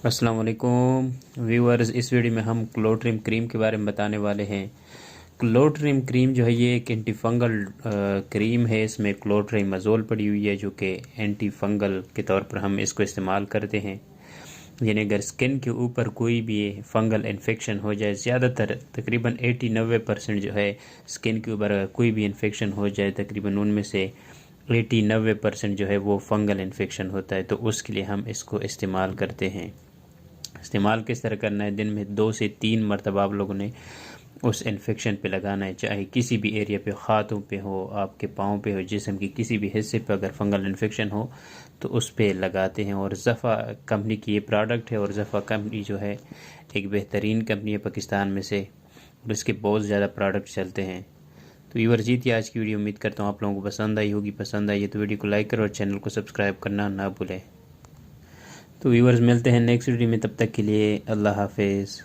अस्सलाम वालेकुम व्यूअर्स। इस वीडियो में हम क्लोट्रिम क्रीम के बारे में बताने वाले हैं। क्लोट्रिम क्रीम जो है ये एक एंटी फंगल क्रीम है। इसमें क्लोट्रिमazole पड़ी हुई है जो कि एंटी फंगल के तौर पर हम इसको इस्तेमाल करते हैं। यानी अगर स्किन के ऊपर कोई भी फंगल इन्फेक्शन हो जाए, ज़्यादातर तकरीबन 80-90% जो है स्किन के ऊपर अगर कोई भी इन्फेक्शन हो जाए, तकरीबन उनमें से 80-90% जो है वो फंगल इन्फेक्शन होता है, तो उसके लिए हम इसको इस्तेमाल करते हैं। इस्तेमाल किस तरह करना है, दिन में 2 से 3 मरतबा आप लोगों ने उस इन्फेक्शन पे लगाना है। चाहे किसी भी एरिया पे, हाथों पे हो, आपके पाँव पे हो, जिस्म के किसी भी हिस्से पे अगर फंगल इन्फेक्शन हो तो उस पे लगाते हैं। और ज़फ़ा कंपनी की ये प्रोडक्ट है, और ज़फ़ा कंपनी जो है एक बेहतरीन कंपनी है पाकिस्तान में से, और इसके बहुत ज़्यादा प्रोडक्ट चलते हैं। तो व्यूअर जी थी आज की वीडियो। उम्मीद करता हूँ आप लोगों को पसंद आई होगी। पसंद आई है तो वीडियो को लाइक करो और चैनल को सब्सक्राइब करना ना भूलें। तो व्यूअर्स मिलते हैं नेक्स्ट वीडियो में, तब तक के लिए अल्लाह हाफिज़।